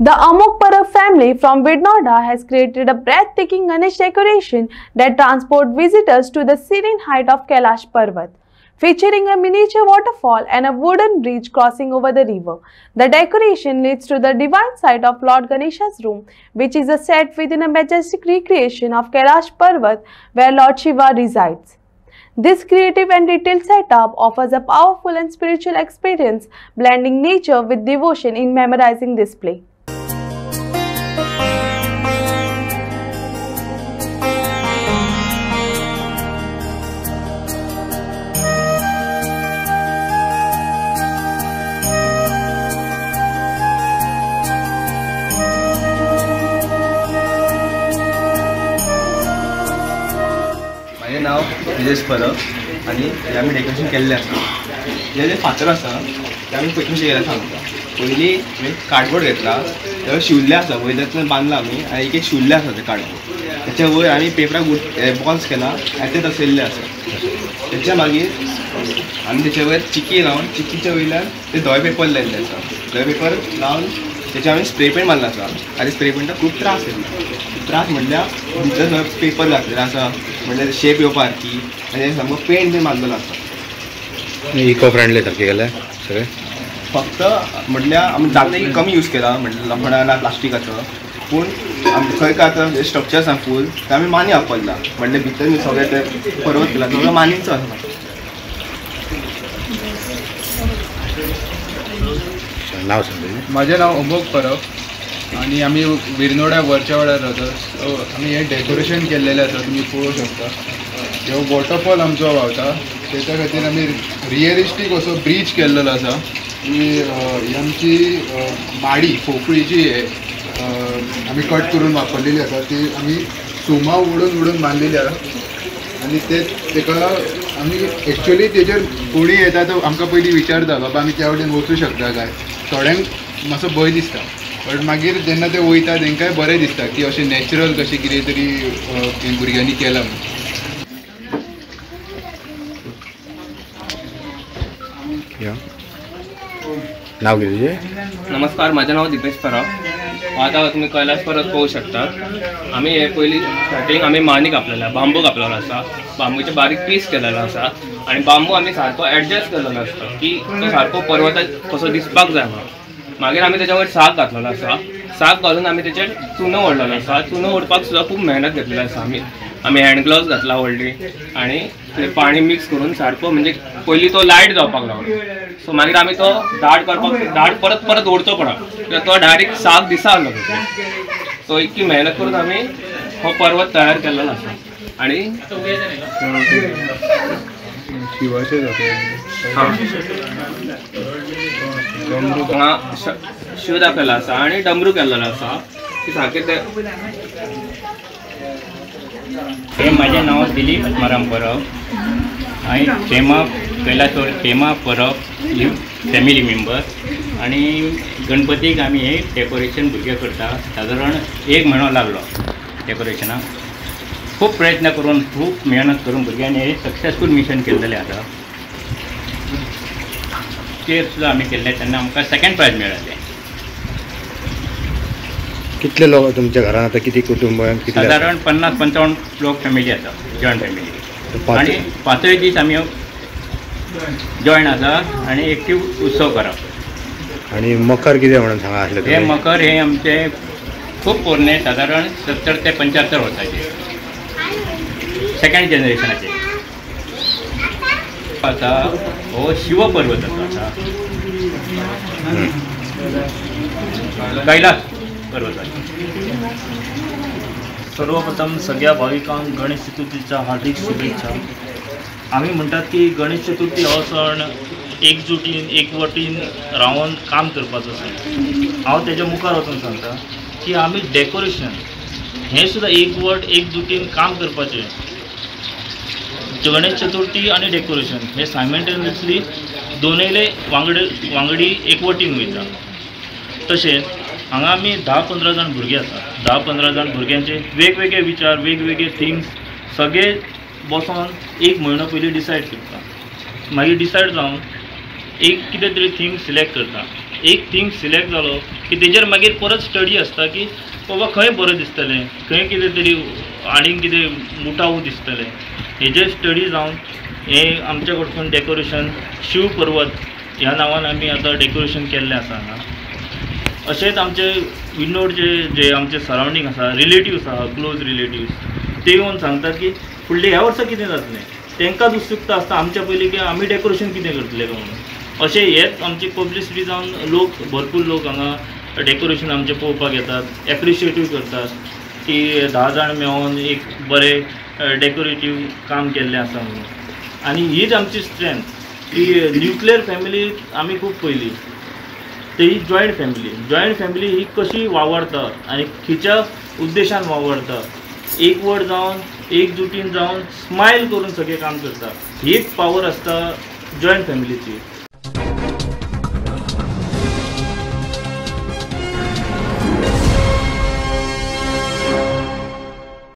The Amok Parab family from Vidnoda has created a breathtaking Ganesh decoration that transports visitors to the serene height of Kailash Parvat, featuring a miniature waterfall and a wooden bridge crossing over the river. The decoration leads to the divine sight of Lord Ganesha's room, which is a set within a majestic recreation of Kailash Parvat where Lord Shiva resides. This creative and detailed setup offers a powerful and spiritual experience, blending nature with devotion in memorizing display. माझे नाव निलेश परब आणि आम्ही decoration केलेले आसा. हे जे फातर आसा ते आम्ही पयलीं केला सांगता. पयलीं कार्डबोर्ड घेतला तेव्हा शिवल्ले आसा वयल्यातल्यान बांदला आमी आनी एक शिवल्ले आसा ते कार्डबोर्ड. त्याच्या वयर आमी पेपराक बॉल्स केला आनी ते दसयल्ले आसा. त्याच्या मागीर आमी त्याच्या वयर चिकी लावन चिकीच्या वयल्यान ते धवे पेपर लायल्ले आसा. धवे पेपर लावन त्याच्या आमी स्प्रे पेंट मारला आसा आनी स्प्रे पेंटाक खूब त्रास येता. त्रास म्हटल्यार भितर पेपर घातलेलो आसा म्हटल्यार शेप येवपा सारकी आनी सामको पेंट बी मारलेलो आसा. इको फ्रेंडली सारके केले सगळे. फक्त म्हटल्यार आमी जाता कमी यूज केला म्हटल्यार लोखंडा ना प्लास्टिकाचो. पूण आमी खंय काय आतां स्ट्रक्चर आसा फूल ते आमी मानी वापरला म्हटल्यार भितर सगळे ते पर्वत केला सगळो मानीचो आसा. नाव सांग. माझे नाव अमोक परब आणि आम्ही विरनोड्या वरच्या वाड्यार राहता. सो आम्ही हे डेकोरेशन केलेले आसा तुम्ही पळोवंक शकता. ह्यो वॉटरफॉल आमचो व्हांवता त्याच्या खातीर आमी रियलिस्टीक असो ब्रीज केल्लो आसा. ही आमची माडी पोकळीची हे आमी कट करून वापरलेली आसा. ती आमी सुमा उडून बांदलेली आसा आनी तेका आमी एक्चुअली तेजेर कोणी येता तो आमकां पयलीं विचारता बाबा आमी त्या वटेन वचूं शकता काय. थोड्यांक मातसो भंय दिसता बट मागीर जेन्ना ते वयता तांकांय बरें दिसता की अशें नॅचरल कशें कितें तरी भुरग्यांनी केलां म्हणून. नाव कितें? नमस्कार, माझे नाव दीपेश परब. आता तुम्ही कैलाश पर्वत पाहू शकता. आम्ही हे पहिली स्टार्टिंग आम्ही मानी कापलेला बांबू कापलेला आसा. बांबूचे बारीक पीस केलेला आसा आणि बांबू आम्ही सारको ॲडजस्ट केलेलो आसता की तो सारको पर्वताक कसो दिसपाक जाय म्हणून. मागीर आमी त्याच्या वयर साग घातलेलो आसा. साग घालून आमी तेचेर चुनो ओडलेलो आसा. चुनो ओडपाक सुद्दां खूब मेहनत घेतलेली आसा. आमी हँड ग्लोव्स घातला व्हडली आणि ते पाणी मिक्स करून सारको म्हणजे पयलीं तो लायट जावपाक लागलो. सो मागीर आमी तो दाट करपाक दाट परत परत ओडचो पडा कित्याक तो डायरेक्ट साग दिसा आसलो. सो इतकी मेहनत करून आमी हो पर्वत तयार केल्लो आसा. आणि शिव दाखयला आसा आणि डमरू केल्लो आसा की सारकें ते. माझे नाव दिलीप आत्माराम परब. हांवें खेमा परब फॅमिली मेंबर आणि गणपतीक आमी हे डेकोरेशन भुरगे करता. सादारण 1 म्हयनो लागलो डेकोरेशनाक. खूब प्रयत्न करून खूब मेहनत करून भुरग्यांनी हे सक्सेसफूल मिशन केल्लेलें आसा. ते सुद्दां आमी केल्ले तेन्ना आमकां 2nd प्रायज मेळ्ळें. कितले लोक तुमच्या घरान आता किती कुटुंब? साधारण 50-55 लोक फॅमिली आसा, जॉयंट फॅमिली. आणि 5 दीस आमी जॉयन आसा आणि एक्टीव उत्सव करप. आणि मकर कितें म्हणून सांगा आसलें? हे मकर हे आमचे खूब पोरणे साधारण 70 ते 75 वर्सांचे 2nd जनरेशनाचे आसा. हो शिव पर्वत आसा कैलास पर्वत. सर्वप्रथम सगळ्या भाविकांक गणेश चतुर्थीच्या हार्दिक शुभेच्छा. आम्ही म्हणतात की गणेश चतुर्थी हो सण एकजुटीन एकवटीन रावन काम करपाचो सण. हांव तेच्या मुखार वचून सांगता की आमी डेकोरेशन हें सुद्दां एकवट एकजुटीन काम करपाचें. गणेश चतुर्थी आणि डेकोरेशन हे सायमल्टेनियसली दोनूय वांगडी एकवटीन वयता. तशेंच हांगा आमी 10-15 जाण भुरगे आसा. 10-15 जाण भुरग्यांचे वेगवेगळे विचार वेगवेगळे थिंग्स सगळे बसोन 1 म्हयनो पयलीं डिसायड करता. मागीर डिसायड जावन एक कितें तरी थिंग सिलेक्ट करता एक थीम सिलेक्ट जालो की तेजेर मागीर परत स्टडी आसता की बाबा खंय बरें दिसतलें, खंय कितें तरी आनीक कितें मुटाव दिसतलें, हेजेर स्टडी जावन हें आमच्या कडसून डेकोरेशन शिव पर्वत ह्या नांवान आमी आतां डेकोरेशन केल्लें आसा हांगा. अशेंच आमचे विंडोर जे आमचे सरावंडींग आसा, रिलेटिव्स आसा, क्लोज रिलेटिव्स, ते येवन सांगतात की फुडले ह्या वर्सा कितें जातलें. तांकांच उत्सुकता आसता आमच्या पयलीं की आमी डेकोरेशन कितें करतले काय म्हणून. अशें हेच आमची पब्लिसिटी जावन लोक भरपूर लोक हांगा डेकोरेशन आमचें पळोवपाक येतात, एप्रिशिएटीव करतात की 10 जाण मेळोन एक बरें डेकोरेटीव काम केल्लें आसा म्हणून. आनी हीच आमची स्ट्रेंथ की न्युक्लियर फॅमिली आमी खूब पयली, ते ही जॉयंट फॅमिली ही कशी वावरता आनी खंयच्या उद्देशान वावरता, एकवट जावन एकजुटीन जावन स्मायल करून सगळें काम करता. हीच पावर आसता जॉयंट फॅमिलीची.